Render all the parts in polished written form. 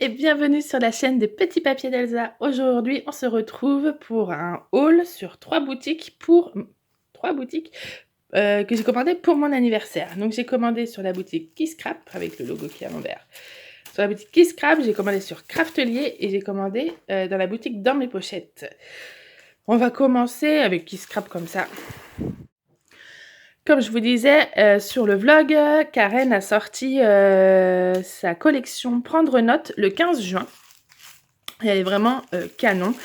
et bienvenue sur la chaîne des petits papiers d'Elsa. Aujourd'hui, on se retrouve pour un haul sur trois boutiques que j'ai commandées pour mon anniversaire. Donc j'ai commandé sur la boutique Kisscrap avec le logo qui est à l'envers. Sur la boutique Kisscrap, j'ai commandé sur Craftelier et j'ai commandé dans la boutique Dans mes pochettes. On va commencer avec Kisscrap comme ça. Comme je vous disais sur le vlog, Karen a sorti sa collection Prendre Note le 15 juin. Et elle est vraiment canon.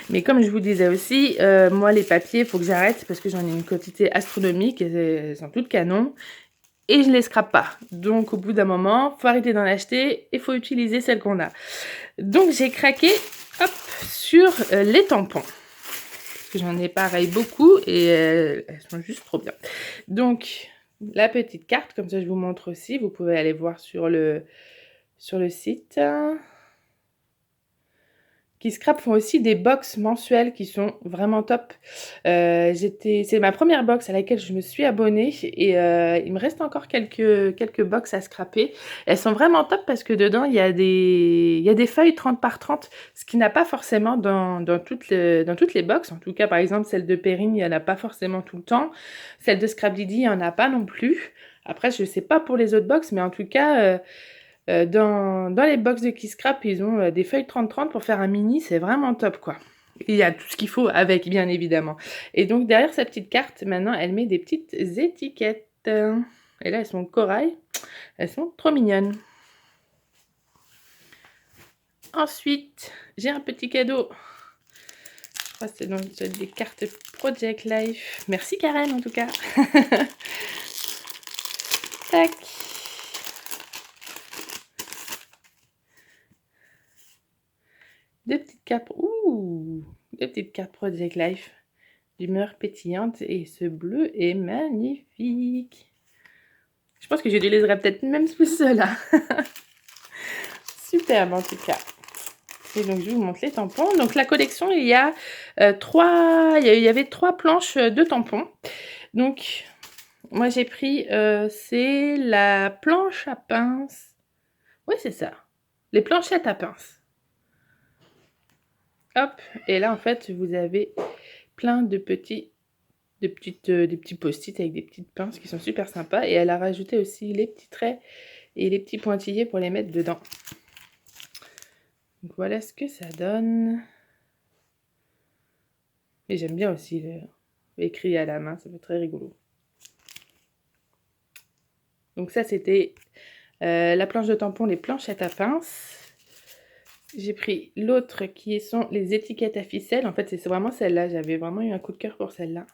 Mais comme je vous disais aussi, moi les papiers, il faut que j'arrête parce que j'en ai une quantité astronomique et elles sont toutes canon. Et je les scrape pas. Donc au bout d'un moment, il faut arrêter d'en acheter et il faut utiliser celles qu'on a. Donc j'ai craqué sur les tampons. J'en ai pareil beaucoup et elles sont juste trop bien. Donc la petite carte, comme ça je vous montre aussi, vous pouvez aller voir sur le site. Kisscrap font aussi des box mensuelles qui sont vraiment top. C'est ma première box à laquelle je me suis abonnée et il me reste encore quelques box à scraper. Elles sont vraiment top parce que dedans il y a des feuilles 30 par 30, ce qui n'a pas forcément dans toutes les box. En tout cas, par exemple, celle de Perrine, il n'y en a pas forcément tout le temps. Celle de Scrapdiddy, il n'y en a pas non plus. Après, je ne sais pas pour les autres box, mais en tout cas... dans les box de Kisscrap, ils ont des feuilles 30-30 pour faire un mini, c'est vraiment top quoi. Il y a tout ce qu'il faut avec, bien évidemment. Et donc derrière sa petite carte, maintenant, elle met des petites étiquettes. Et là, elles sont corail. Elles sont trop mignonnes. Ensuite, j'ai un petit cadeau. Je crois que c'est donc des cartes Project Life. Merci Karen en tout cas. Tac. Deux petites cartes Project Life d'humeur pétillante et ce bleu est magnifique. Je pense que j'utiliserai peut-être même sous cela. Superbe en tout cas. Et donc je vous montre les tampons. Donc la collection, il y a il y avait 3 planches de tampons. Donc moi j'ai pris c'est la planche à pince. Oui c'est ça. Les planchettes à pince. Hop, et là en fait vous avez plein de petits post-it avec des petites pinces qui sont super sympas. Et elle a rajouté aussi les petits traits et les petits pointillés pour les mettre dedans. Donc voilà ce que ça donne. Et j'aime bien aussi écrit à la main, ça fait très rigolo. Donc ça c'était la planche de tampon, les planchettes à pince. J'ai pris l'autre qui sont les étiquettes à ficelle. En fait, c'est vraiment celle-là. J'avais vraiment eu un coup de cœur pour celle-là.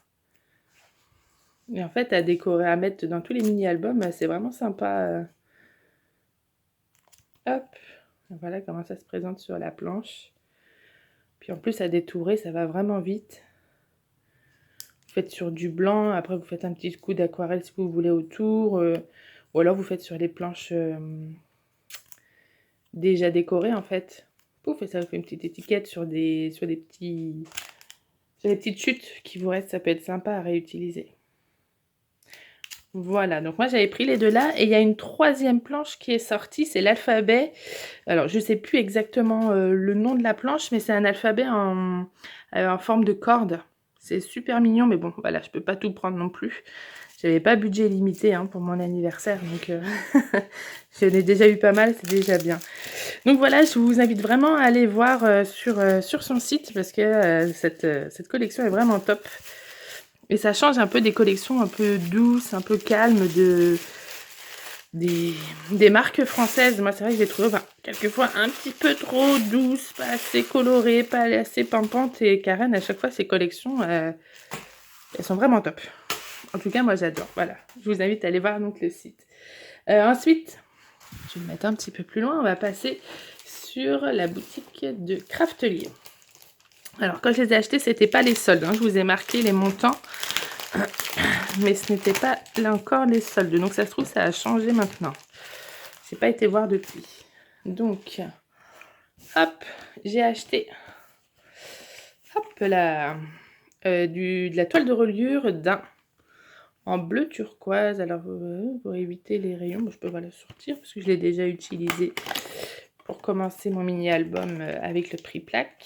Et en fait, à décorer, à mettre dans tous les mini-albums, c'est vraiment sympa. Hop, voilà comment ça se présente sur la planche. Puis en plus, à détourer, ça va vraiment vite. Vous faites sur du blanc, après vous faites un petit coup d'aquarelle si vous voulez autour. Ou alors vous faites sur les planches déjà décorées en fait. Pouf, et ça vous fait une petite étiquette sur des petites chutes qui vous restent, ça peut être sympa à réutiliser. Voilà, donc moi j'avais pris les deux là et il y a une troisième planche qui est sortie, c'est l'alphabet. Alors je sais plus exactement le nom de la planche, mais c'est un alphabet en forme de corde. C'est super mignon, mais bon voilà, je peux pas tout prendre non plus. J'avais pas budget limité hein, pour mon anniversaire, donc j'en ai déjà eu pas mal, c'est déjà bien. Donc voilà, je vous invite vraiment à aller voir sur son site parce que cette collection est vraiment top. Et ça change un peu des collections un peu douces, un peu calmes des marques françaises. Moi, c'est vrai que j'ai trouvé quelquefois un petit peu trop douces, pas assez colorées, pas assez pimpantes. Et Karen, à chaque fois, ses collections, elles sont vraiment top. En tout cas, moi, j'adore. Voilà, je vous invite à aller voir donc le site. Ensuite, je vais le mettre un petit peu plus loin. On va passer sur la boutique de Craftelier. Alors, quand je les ai achetés, c'était pas les soldes. Hein. Je vous ai marqué les montants. Mais ce n'était pas là encore les soldes. Donc, ça se trouve, ça a changé maintenant. Je n'ai pas été voir depuis. Donc, hop, j'ai acheté hop là, de la toile de reliure d'un en bleu turquoise. Alors, pour éviter les rayons, je peux la sortir parce que je l'ai déjà utilisé pour commencer mon mini-album avec le prix plaque,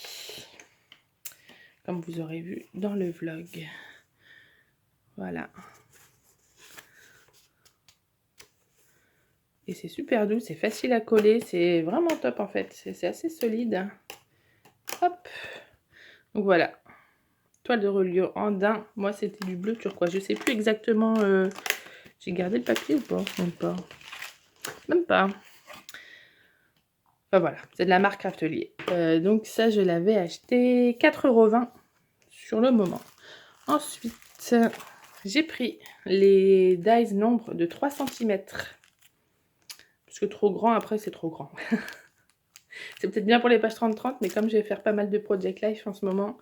comme vous aurez vu dans le vlog. Voilà. Et c'est super doux, c'est facile à coller, c'est vraiment top en fait, c'est assez solide. Hop. Donc voilà, toile de reliure en daim, moi c'était du bleu turquoise, je sais plus exactement, j'ai gardé le papier ou pas? Même pas. Même pas. Enfin voilà, c'est de la marque Craftelier. Donc ça je l'avais acheté 4,20 € sur le moment. Ensuite, j'ai pris les dies nombre de 3 cm. Parce que trop grand, après, c'est trop grand. C'est peut-être bien pour les pages 30-30, mais comme je vais faire pas mal de Project Life en ce moment,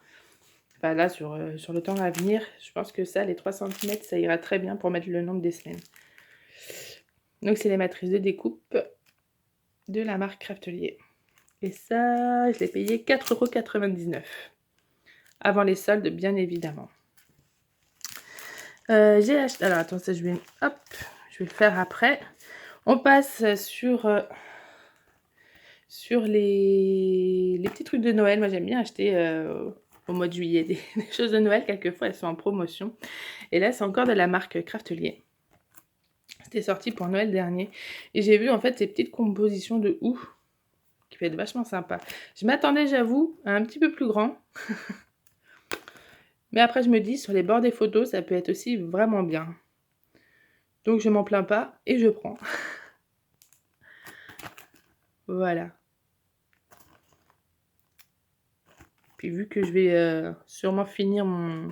enfin là, sur le temps à venir, je pense que ça, les 3 cm, ça ira très bien pour mettre le nombre des semaines. Donc, c'est les matrices de découpe de la marque Craftelier. Et ça, je l'ai payé 4,99 €. Avant les soldes, bien évidemment. J'ai acheté... Alors, attends, ça, je vais le faire après. On passe sur les petits trucs de Noël. Moi, j'aime bien acheter au mois de juillet des choses de Noël. Quelquefois, elles sont en promotion. Et là, c'est encore de la marque Craftelier. C'était sorti pour Noël dernier. Et j'ai vu, en fait, ces petites compositions de houx qui peuvent être vachement sympa. Je m'attendais, j'avoue, à un petit peu plus grand. Mais après, je me dis, sur les bords des photos, ça peut être aussi vraiment bien. Donc, je m'en plains pas et je prends. Voilà. Puis vu que je vais sûrement finir mon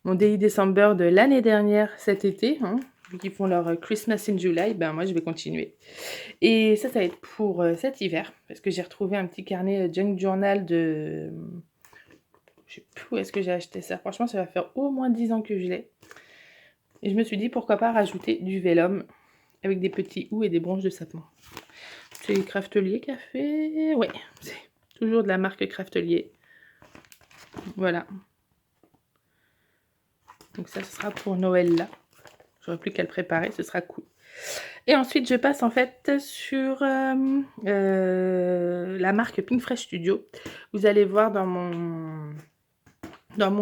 Daily December de l'année dernière cet été, hein, vu qu'ils font leur Christmas in July, ben moi je vais continuer. Et ça va être pour cet hiver, parce que j'ai retrouvé un petit carnet Junk Journal de... Je sais plus où est-ce que j'ai acheté ça. Franchement, ça va faire au moins 10 ans que je l'ai. Et je me suis dit, pourquoi pas rajouter du vélum avec des petits houx et des branches de sapin. C'est Craftelier qui a fait... Ouais, c'est toujours de la marque Craftelier. Voilà. Donc ça, ce sera pour Noël là. J'aurai plus qu'à le préparer, ce sera cool. Et ensuite, je passe en fait sur la marque Pink Fresh Studio. Vous allez voir dans mon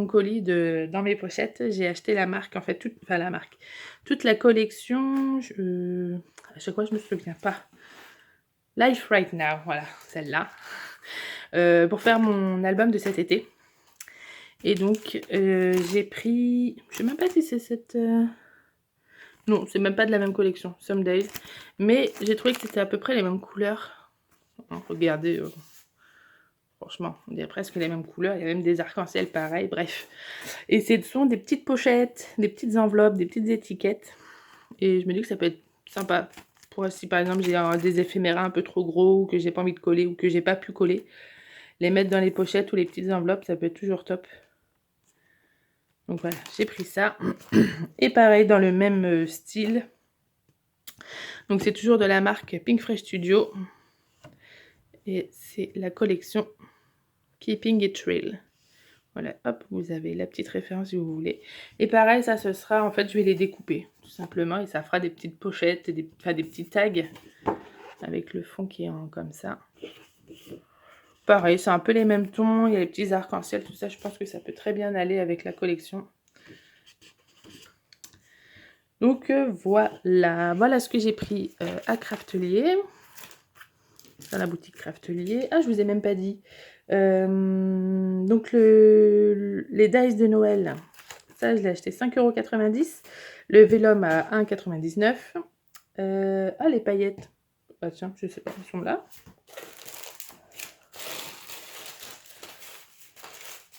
colis, dans mes pochettes, j'ai acheté la marque, en fait, toute la collection. À chaque fois, je me souviens pas. Life Right Now, voilà, celle-là. Pour faire mon album de cet été. Et donc, j'ai pris... Je sais même pas si c'est cette... Non, c'est même pas de la même collection, Some Days. Mais j'ai trouvé que c'était à peu près les mêmes couleurs. Regardez, franchement, on dirait presque les mêmes couleurs. Il y a même des arcs-en-ciel pareil, bref. Et ce sont des petites pochettes, des petites enveloppes, des petites étiquettes. Et je me dis que ça peut être sympa. Pour si par exemple j'ai des éphémères un peu trop gros, ou que j'ai pas envie de coller, ou que j'ai pas pu coller, les mettre dans les pochettes ou les petites enveloppes, ça peut être toujours top. Donc voilà, j'ai pris ça. Et pareil, dans le même style. Donc c'est toujours de la marque Pink Fresh Studio. Et c'est la collection Keeping It Real. Voilà, hop, vous avez la petite référence si vous voulez. Et pareil, ça ce sera, en fait, je vais les découper, tout simplement. Et ça fera des petites pochettes, des petits tags. Avec le fond qui est comme ça. Pareil, c'est un peu les mêmes tons. Il y a les petits arcs-en-ciel, tout ça. Je pense que ça peut très bien aller avec la collection. Donc voilà. Voilà ce que j'ai pris à Craftelier. Dans la boutique Craftelier. Ah, je vous ai même pas dit. Donc les dies de Noël. Ça, je l'ai acheté 5,90 €. Le vélum à 1,99 €. Ah, les paillettes. Ah tiens, je sais pas, elles sont là.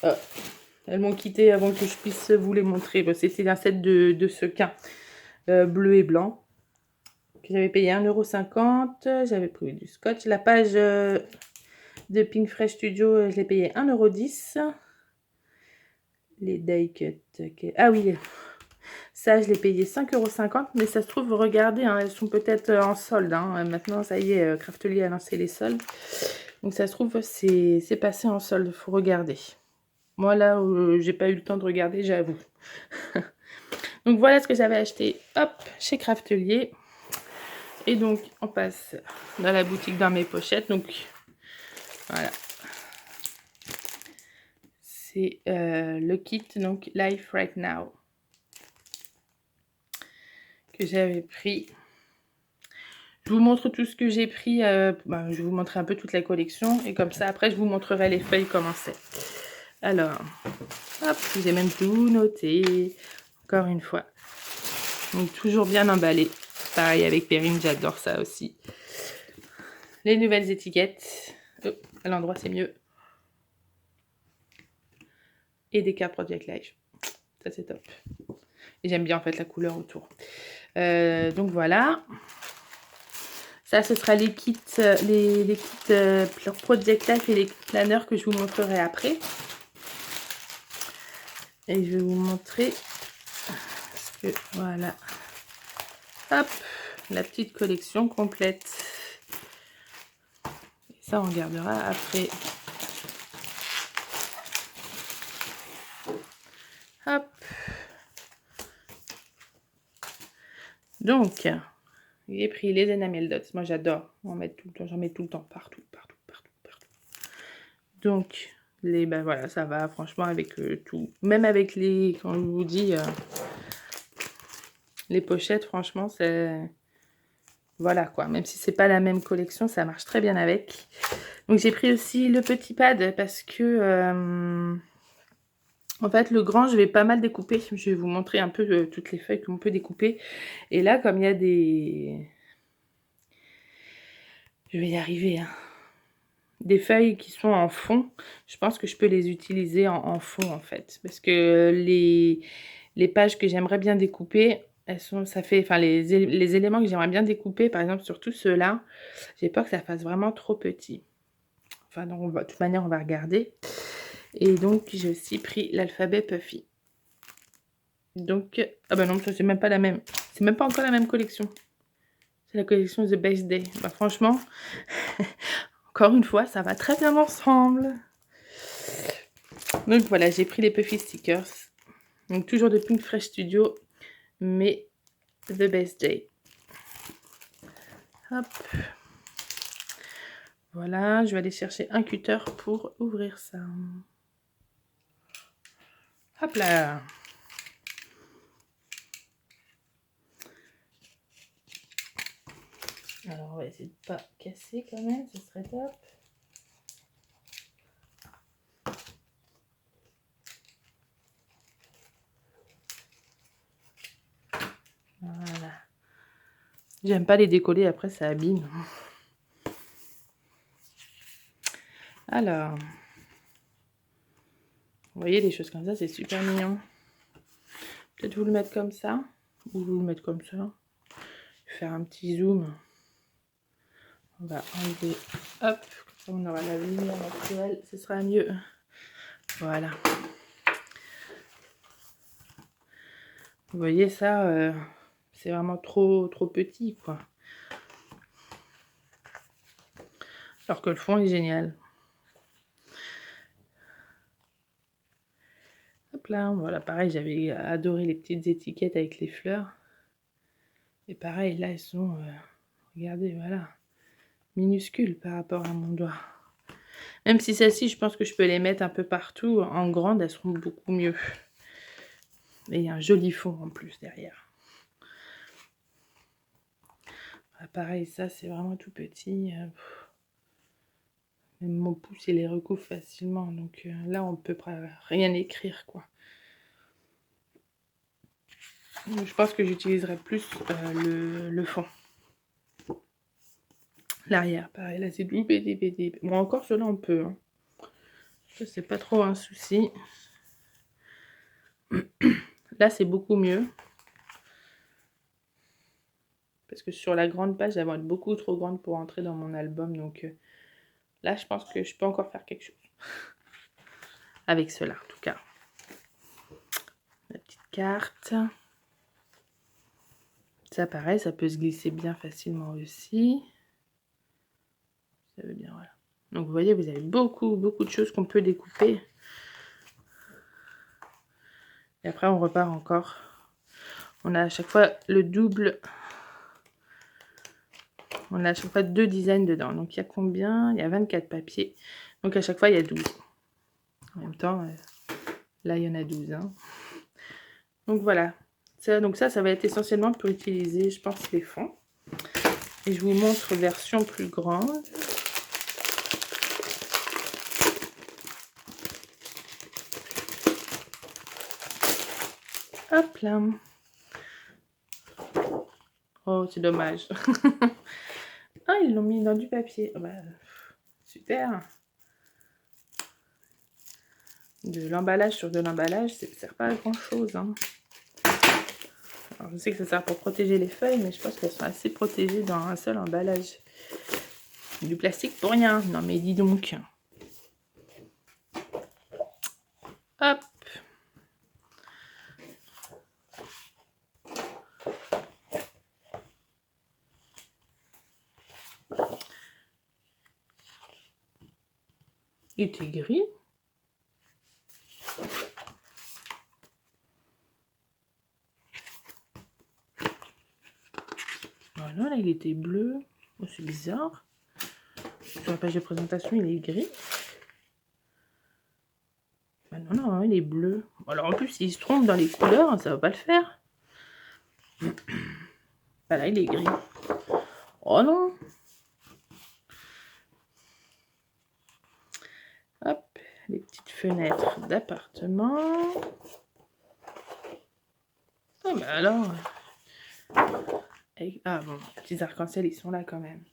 Ah, elles m'ont quitté avant que je puisse vous les montrer. Bon, c'était un set de sequins bleu et blanc. J'avais payé 1,50 €. J'avais pris du scotch. La page de Pink Fresh Studio, je l'ai payé 1,10 €. Les die cut. Ah oui, ça je l'ai payé 5,50 €. Mais ça se trouve, regardez, hein, elles sont peut-être en solde. Hein. Maintenant, ça y est, Craftelier a lancé les soldes. Donc ça se trouve, c'est passé en solde. Il faut regarder. Moi là, j'ai pas eu le temps de regarder, j'avoue. Donc voilà ce que j'avais acheté, hop, chez Craftelier. Et donc, on passe dans la boutique dans mes pochettes. Donc, voilà. C'est le kit, donc Life Right Now, que j'avais pris. Je vous montre tout ce que j'ai pris. Je vais vous montrer un peu toute la collection. Et comme ça, après, je vous montrerai les feuilles comment c'est. Alors, hop, j'ai même tout noté. Encore une fois. Donc, toujours bien emballé. Pareil avec Perrine, j'adore ça aussi. Les nouvelles étiquettes. Oh, à l'endroit, c'est mieux. Et des cartes Project Life. Ça, c'est top. Et j'aime bien, en fait, la couleur autour. Donc, voilà. Ça, ce sera les kits, les kits Project Life et les planners que je vous montrerai après. Et je vais vous montrer. Parce que, voilà. Hop, la petite collection complète. Et ça, on regardera après. Hop. Donc, j'ai pris les enamel dots. Moi, j'adore en mettre tout le temps. J'en mets tout le temps, partout, partout, partout, partout. Donc, ben voilà, ça va franchement avec tout. Même avec les, quand je vous dis, les pochettes, franchement, c'est... Voilà quoi, même si c'est pas la même collection, ça marche très bien avec. Donc j'ai pris aussi le petit pad parce que en fait le grand je vais pas mal découper. Je vais vous montrer un peu toutes les feuilles qu'on peut découper. Et là comme il y a des... Je vais y arriver hein. Des feuilles qui sont en fond, je pense que je peux les utiliser en fond en fait. Parce que les pages que j'aimerais bien découper, elles sont, ça fait, enfin les éléments que j'aimerais bien découper, par exemple surtout ceux-là, j'ai peur que ça fasse vraiment trop petit. Enfin donc de toute manière on va regarder. Et donc j'ai aussi pris l'alphabet Puffy. Donc, ah bah non, ça c'est même pas la même, c'est même pas encore la même collection. C'est la collection The Best Day. Bah franchement, encore une fois, ça va très bien ensemble. Donc voilà, j'ai pris les Puffy stickers. Donc toujours de Pink Fresh Studio, mais The Best Day. Hop. Voilà, je vais aller chercher un cutter pour ouvrir ça. Hop là. Alors on va essayer de pas casser quand même, ce serait top. Voilà. J'aime pas les décoller, après ça abîme. Alors, vous voyez les choses comme ça, c'est super mignon. Peut-être vous le mettre comme ça, ou vous le mettre comme ça. Faire un petit zoom. On va enlever, hop, comme on aura la lumière naturelle, ce sera mieux. Voilà. Vous voyez ça, c'est vraiment trop petit, quoi. Alors que le fond est génial. Hop là, voilà, pareil, j'avais adoré les petites étiquettes avec les fleurs. Et pareil, là, elles sont, regardez, voilà, minuscules par rapport à mon doigt. Même si celles-ci, je pense que je peux les mettre un peu partout. En grande, elles seront beaucoup mieux. Et il y a un joli fond en plus derrière. Voilà, pareil, ça, c'est vraiment tout petit. Même mon pouce, il les recouvre facilement. Donc là, on peut rien écrire, quoi. Donc, je pense que j'utiliserai plus le fond. L'arrière, pareil, là, c'est tout petit. Bon, encore cela, on peut. Hein. Ça, c'est pas trop un souci. Là, c'est beaucoup mieux. Parce que sur la grande page, elles vont être beaucoup trop grandes pour entrer dans mon album. Donc là, je pense que je peux encore faire quelque chose. Avec cela, en tout cas. La petite carte. Ça, pareil, ça peut se glisser bien facilement aussi. Ça veut bien, voilà. Donc, vous voyez, vous avez beaucoup de choses qu'on peut découper. Et après, on repart encore. On a à chaque fois le double On a à chaque fois 2 designs dedans. Donc il y a combien? Il y a 24 papiers. Donc à chaque fois, il y a 12. En même temps, là, il y en a 12. Hein. Donc voilà. Ça va être essentiellement pour utiliser, je pense, les fonds. Et je vous montre version plus grande. Hop là. Oh, c'est dommage. Ah, ils l'ont mis dans du papier. Oh, bah, super. De l'emballage sur de l'emballage, ça ne sert pas à grand chose. Hein. Alors, je sais que ça sert pour protéger les feuilles, mais je pense qu'elles sont assez protégées dans un seul emballage. Du plastique pour rien. Non, mais dis donc. Hop. Il était gris. Voilà, là, il était bleu. Oh, c'est bizarre. Sur la page de présentation, il est gris. Bah non, non, il est bleu. Alors, en plus, s'il se trompe dans les couleurs, ça va pas le faire. Voilà, il est gris. Oh non. Hop, les petites fenêtres d'appartement. Ah bah alors. Ah bon, les petits arcs-en-ciel, ils sont là quand même.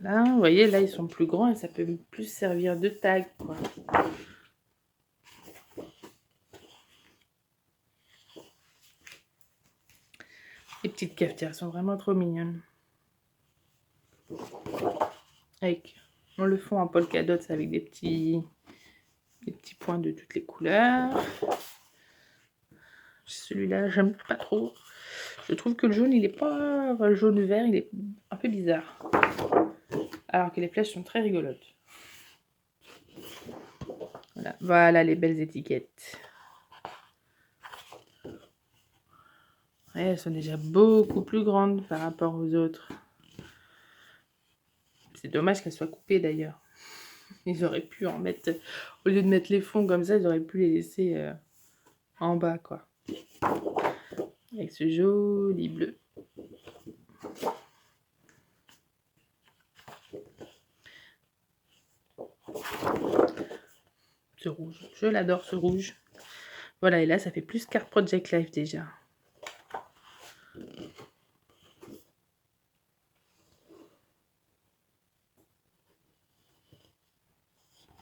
Voilà, vous voyez, là, ils sont plus grands et ça peut plus servir de tag, quoi. Les petites cafetières sont vraiment trop mignonnes. On le fond en polka dots avec des petits points de toutes les couleurs. Celui-là, j'aime pas trop. Je trouve que le jaune, il est pas jaune-vert, il est un peu bizarre. Alors que les flèches sont très rigolotes. Voilà les belles étiquettes. Ouais, elles sont déjà beaucoup plus grandes par rapport aux autres. C'est dommage qu'elles soient coupées d'ailleurs. Ils auraient pu en mettre, au lieu de mettre les fonds comme ça, ils auraient pu les laisser en bas, quoi. Avec ce joli bleu. Ce rouge, je l'adore ce rouge. Voilà, et là ça fait plus Card Project Life déjà.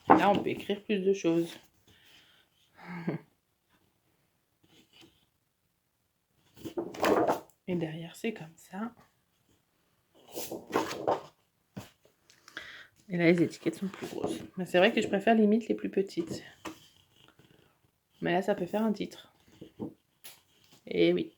Là on peut écrire plus de choses. Et derrière c'est comme ça. Et là les étiquettes sont plus grosses. Mais c'est vrai que je préfère limite les plus petites. Mais là ça peut faire un titre. Et oui.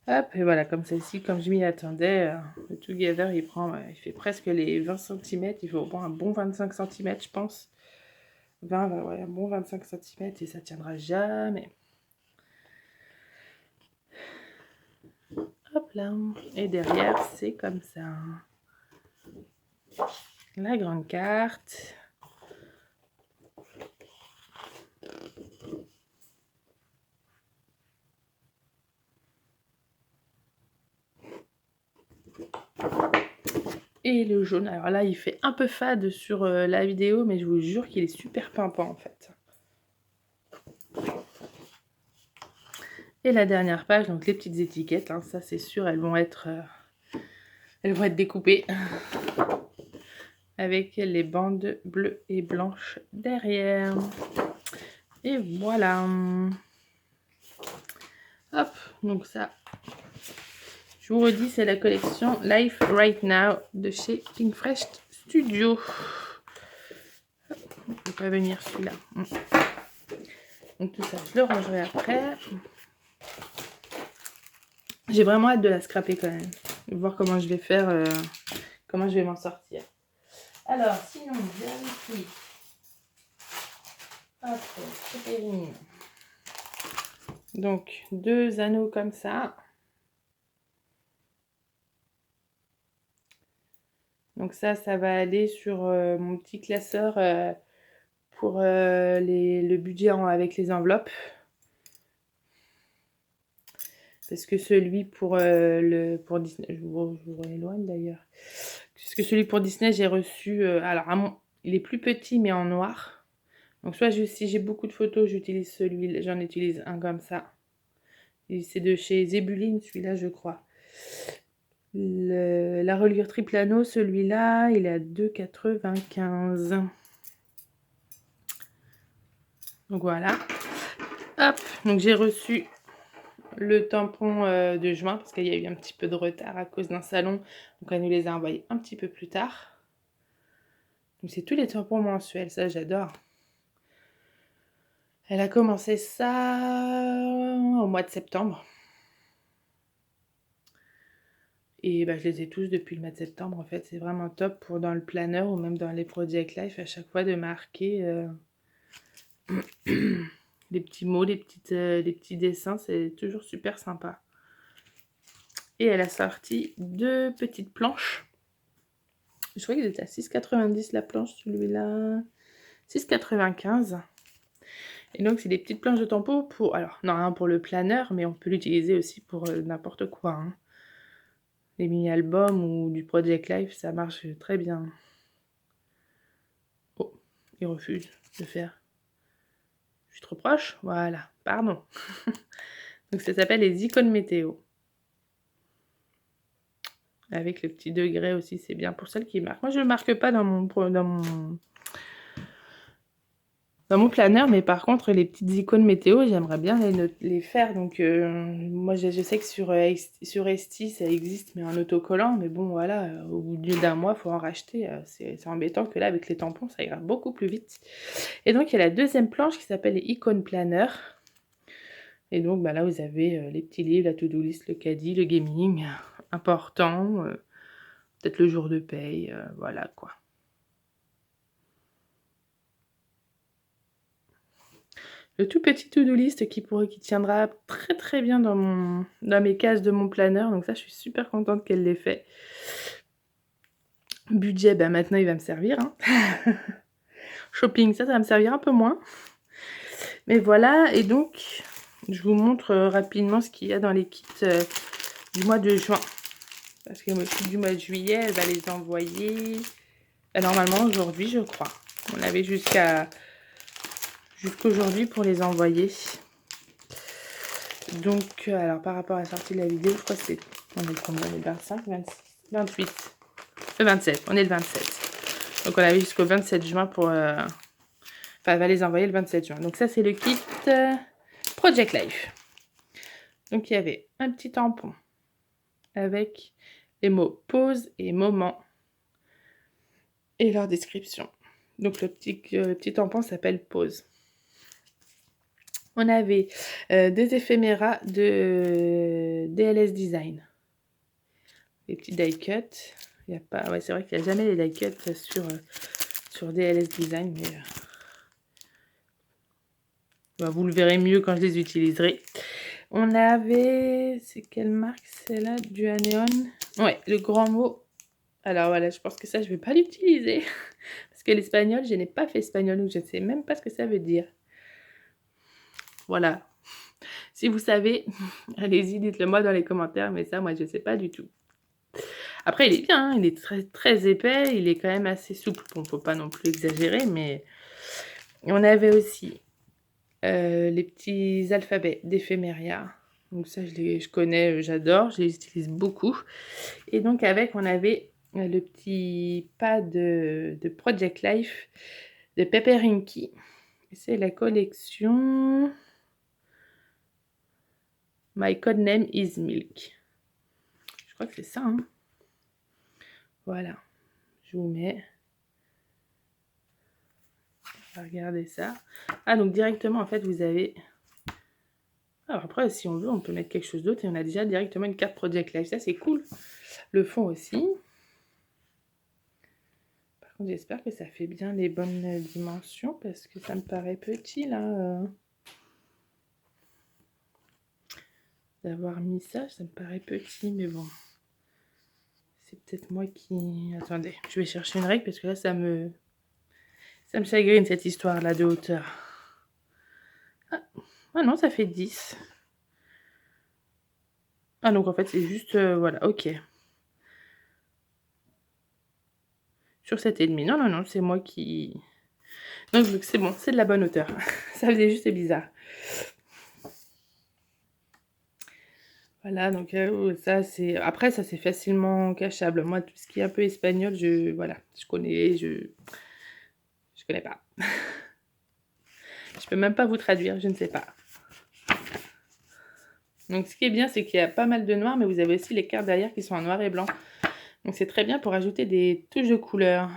Hop, et voilà, comme celle-ci, comme je m'y attendais, le Together, il fait presque les 20 cm. Il faut au moins un bon 25 cm, je pense. 20, ouais, un bon 25 cm et ça tiendra jamais. Hop là. Et derrière, c'est comme ça. La grande carte. Et le jaune, alors là il fait un peu fade sur la vidéo, mais je vous jure qu'il est super pimpant en fait. Et la dernière page, donc les petites étiquettes, hein, ça c'est sûr, elles vont être découpées. Avec les bandes bleues et blanches derrière. Et voilà. Hop, donc ça, je vous redis, c'est la collection Life Right Now de chez Pink Fresh Studio. Je ne peux pas venir celui-là. Donc tout ça, je le rangerai après. J'ai vraiment hâte de la scraper quand même. De voir comment je vais faire, comment je vais m'en sortir. Alors, sinon, vérifie. Hop, c'est Perrine. Donc, 2 anneaux comme ça. Donc ça va aller sur mon petit classeur pour le budget avec les enveloppes. Parce que celui pour Disney, je vous éloigne d'ailleurs. Parce que celui pour Disney, j'ai reçu, alors il est plus petit mais en noir. Donc soit si j'ai beaucoup de photos, j'utilise celui-là, j'en utilise un comme ça. C'est de chez Zébuline, celui-là, je crois. La reliure triple anneau, celui-là, il est à 2,95. Donc voilà. Hop, donc j'ai reçu le tampon de juin parce qu'il y a eu un petit peu de retard à cause d'un salon. Donc elle nous les a envoyés un petit peu plus tard. Donc c'est tous les tampons mensuels, ça j'adore. Elle a commencé ça au mois de septembre. Et bah, je les ai tous depuis le mois de septembre en fait. C'est vraiment top pour dans le planner ou même dans les Project Life à chaque fois de marquer les petits mots, les petits dessins. C'est toujours super sympa. Et elle a sorti 2 petites planches. Je crois qu'il était à 6,90 la planche, celui-là. 6,95. Et donc, c'est des petites planches de tampons pour... Alors, non, hein, pour le planeur, mais on peut l'utiliser aussi pour n'importe quoi. Hein. Les mini-albums ou du Project Life, ça marche très bien. Oh, il refuse de faire. Je suis trop proche. Voilà, pardon. Donc, ça s'appelle les icônes météo. Avec le petit degré aussi, c'est bien pour celles qui marquent. Moi, je ne marque pas dans mon planeur, mais par contre, les petites icônes météo, j'aimerais bien les faire. Donc, moi, je sais que sur Esti, ça existe, mais en autocollant. Mais bon, voilà, au bout d'un mois, il faut en racheter. C'est embêtant que là, avec les tampons, ça ira beaucoup plus vite. Et donc, il y a la deuxième planche qui s'appelle les icônes planner. Et donc, bah, là, vous avez les petits livres, la to-do list, le caddie, le gaming, important, peut-être le jour de paye, voilà quoi. Le tout petit to-do list qui tiendra très très bien dans mes cases de mon planeur. Donc ça, je suis super contente qu'elle l'ait fait. Budget, bah maintenant, il va me servir. Hein. Shopping, ça va me servir un peu moins. Mais voilà, et donc, je vous montre rapidement ce qu'il y a dans les kits du mois de juin. Parce que le kit du mois de juillet, elle va les envoyer normalement aujourd'hui, je crois. On avait jusqu'aujourd'hui pour les envoyer. Donc, alors par rapport à la sortie de la vidéo, je crois que c'est... On est combien? On est 25, 26, 28. Le 27, on est le 27. Donc on avait jusqu'au 27 juin pour... Enfin, elle va les envoyer le 27 juin. Donc ça, c'est le kit Project Life. Donc il y avait un petit tampon avec les mots pause et moment et leur description. Donc le petit tampon s'appelle pause. On avait des éphéméras de DLS Design. Les petits die cuts. Il y a pas... Ouais, c'est vrai qu'il n'y a jamais les die cuts sur DLS Design, mais bah, vous le verrez mieux quand je les utiliserai. On avait... C'est quelle marque celle-là? Du Aneon. Ouais, le grand mot. Alors voilà, je pense que ça, je ne vais pas l'utiliser. Parce que l'espagnol, je n'ai pas fait espagnol, donc je ne sais même pas ce que ça veut dire. Voilà. Si vous savez, allez-y, dites-le moi dans les commentaires, mais ça, moi, je ne sais pas du tout. Après, il est bien, hein, il est très, très épais, il est quand même assez souple. Bon, faut pas non plus exagérer, mais... On avait aussi les petits alphabets d'éphéméria. Donc ça, je connais, j'adore, je les utilise beaucoup. Et donc avec, on avait le petit pad de Project Life de Pepper Inky. C'est la collection My Codename is Milk. Je crois que c'est ça. Hein. Voilà. Je vous mets. On va regarder ça. Ah, donc directement, en fait, vous avez... Alors après, si on veut, on peut mettre quelque chose d'autre. Et on a déjà directement une carte Project Life. Ça, c'est cool. Le fond aussi. Par contre, j'espère que ça fait bien les bonnes dimensions. Parce que ça me paraît petit, là. d'avoir mis ça. Ça me paraît petit, mais bon. C'est peut-être moi qui... Attendez, je vais chercher une règle parce que là, ça me chagrine cette histoire-là de hauteur. Ah non, ça fait 10. Ah, donc en fait, c'est juste... voilà, ok. Sur 7,5. Non, non, non, c'est moi qui... Donc c'est bon, c'est de la bonne hauteur. Ça faisait juste bizarre. Voilà, donc ça c'est... Après, ça c'est facilement cachable. Moi, tout ce qui est un peu espagnol, voilà, je connais, je connais pas. Je peux même pas vous traduire, je ne sais pas. Donc ce qui est bien, c'est qu'il y a pas mal de noir, mais vous avez aussi les cartes derrière qui sont en noir et blanc. Donc c'est très bien pour ajouter des touches de couleur.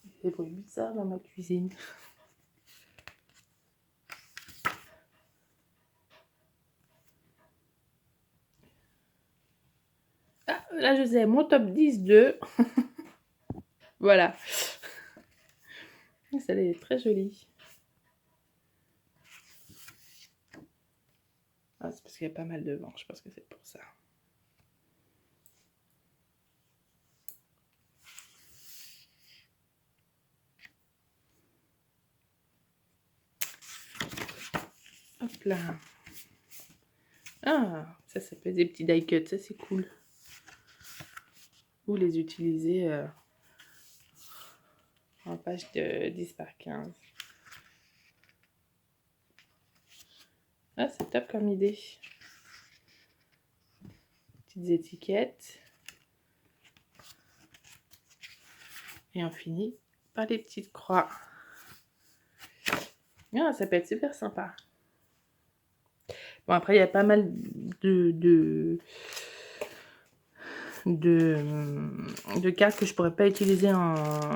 Il y a des bruits bizarres dans ma cuisine. Ah, là je sais, mon top 10 de... Voilà. Ça est très jolie. Ah, c'est parce qu'il y a pas mal de vent, je pense que c'est pour ça. Hop là. Ah, ça peut être des petits die cuts, ça c'est cool. Ou les utiliser en page de 10 par 15. Ah, c'est top comme idée. Petites étiquettes. Et on finit par les petites croix. Ah, ça peut être super sympa. Bon, après, il y a pas mal de cartes que je pourrais pas utiliser en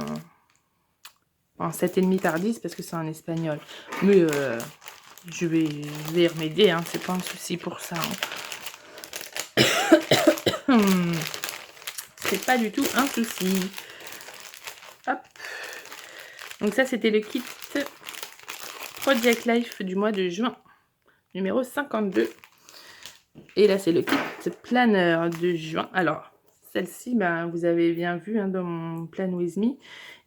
7,5 par 10 parce que c'est en espagnol. Mais je vais y remédier, hein, c'est pas un souci pour ça. Hein. C'est pas du tout un souci. Hop. Donc ça, c'était le kit Project Life du mois de juin, numéro 52. Et là, c'est le kit planeur de juin. Alors, celle-ci, ben, vous avez bien vu hein, dans mon Plan With Me.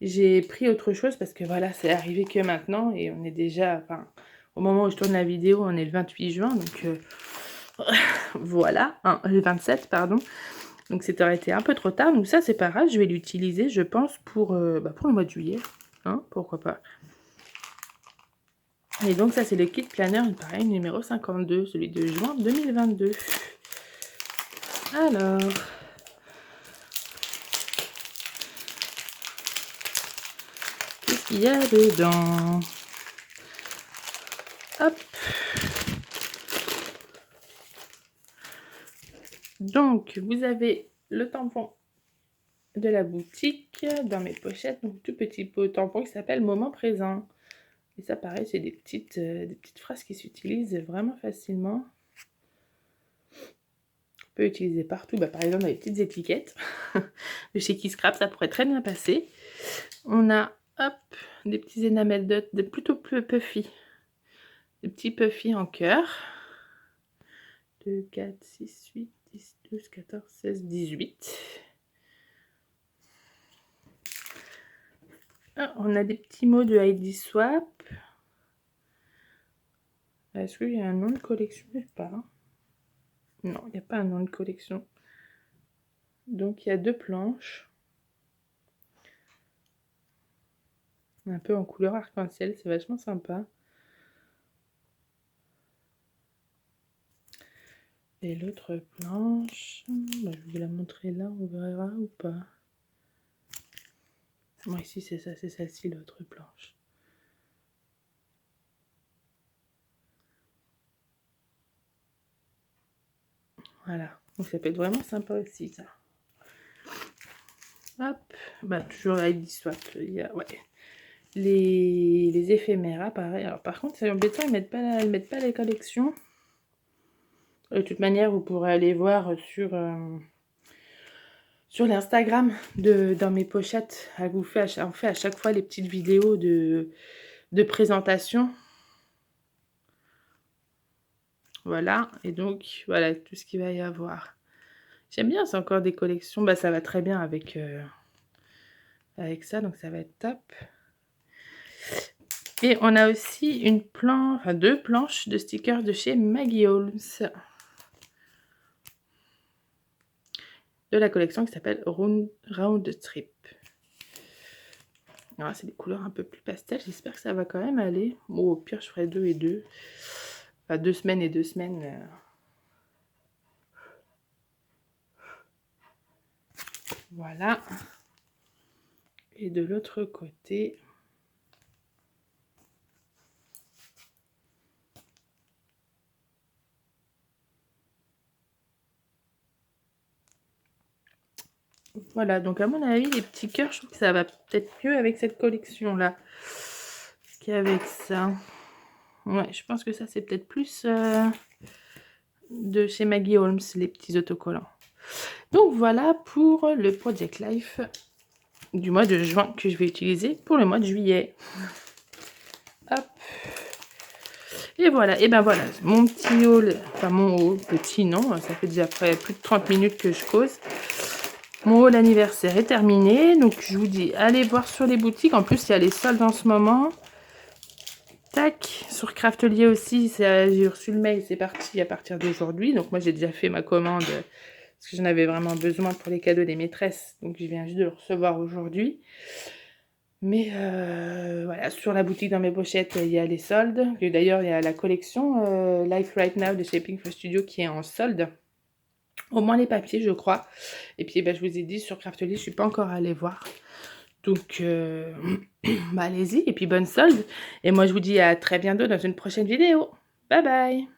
J'ai pris autre chose parce que voilà, c'est arrivé que maintenant. Et on est déjà, enfin, au moment où je tourne la vidéo, on est le 28 juin. Donc, voilà, hein, le 27, pardon. Donc, ça aurait été un peu trop tard. Donc, ça, c'est pas grave. Je vais l'utiliser, je pense, pour le mois de juillet. Hein, pourquoi pas. Et donc, ça, c'est le kit planeur, pareil, numéro 52, celui de juin 2022. Alors, qu'est-ce qu'il y a dedans? Hop. Donc, vous avez le tampon de la boutique dans mes pochettes, donc tout petit tampon qui s'appelle Moment Présent. Et ça, pareil, c'est des petites phrases qui s'utilisent vraiment facilement. On peut utiliser partout, par exemple dans les petites étiquettes. De chez Kiss Scrap, ça pourrait très bien passer. On a, hop, des petits enamel dots, plutôt puffy. Des petits puffy en cœur. 2, 4, 6, 8, 10, 12, 14, 16, 18. Ah, on a des petits mots de ID Swap. Est-ce qu'il y a un nom de collection? Je sais pas. Non, il n'y a pas un nom de collection. Donc, il y a 2 planches. Un peu en couleur arc-en-ciel, c'est vachement sympa. Et l'autre planche, je vais vous la montrer là, on verra ou pas. Bon, ici, c'est ça, c'est celle-ci, l'autre planche. Voilà, donc ça peut être vraiment sympa aussi, ça. Hop, toujours ID Swap, il y a, ouais. les éphéméras, pareil. Alors par contre, c'est embêtant, ils mettent pas les collections. De toute manière, vous pourrez aller voir sur l'Instagram dans mes pochettes. On fait à chaque fois les petites vidéos de présentation. Voilà, et donc voilà tout ce qu'il va y avoir. J'aime bien, c'est encore des collections. Bah, ça va très bien avec ça, donc ça va être top. Et on a aussi deux planches de stickers de chez Maggie Holmes. De la collection qui s'appelle Round Trip. Alors, c'est des couleurs un peu plus pastel. J'espère que ça va quand même aller. Bon, au pire, je ferai 2 et 2. Enfin, 2 semaines et 2 semaines. Voilà. Et de l'autre côté... Voilà, donc à mon avis, les petits cœurs, je trouve que ça va peut-être mieux avec cette collection-là qu'avec ça. Ouais, je pense que ça, c'est peut-être plus de chez Maggie Holmes, les petits autocollants. Donc voilà pour le Project Life du mois de juin que je vais utiliser pour le mois de juillet. Hop. Et voilà, et ben voilà, mon petit haul, enfin mon haul, petit non, ça fait déjà près plus de 30 minutes que je cause. Mon haul anniversaire est terminé, donc je vous dis, allez voir sur les boutiques. En plus, il y a les soldes en ce moment. Tac, sur Craftelier aussi, j'ai reçu le mail, c'est parti à partir d'aujourd'hui. Donc moi, j'ai déjà fait ma commande parce que j'en avais vraiment besoin pour les cadeaux des maîtresses. Donc je viens juste de le recevoir aujourd'hui. Mais voilà, sur la boutique dans mes pochettes, il y a les soldes. D'ailleurs, il y a la collection Life Right Now de chez Pink Floyd Studio qui est en solde. Au moins les papiers, je crois. Et puis, je vous ai dit, sur Craftelier, je ne suis pas encore allée voir. Donc, allez-y. Et puis, bonne solde. Et moi, je vous dis à très bientôt dans une prochaine vidéo. Bye bye!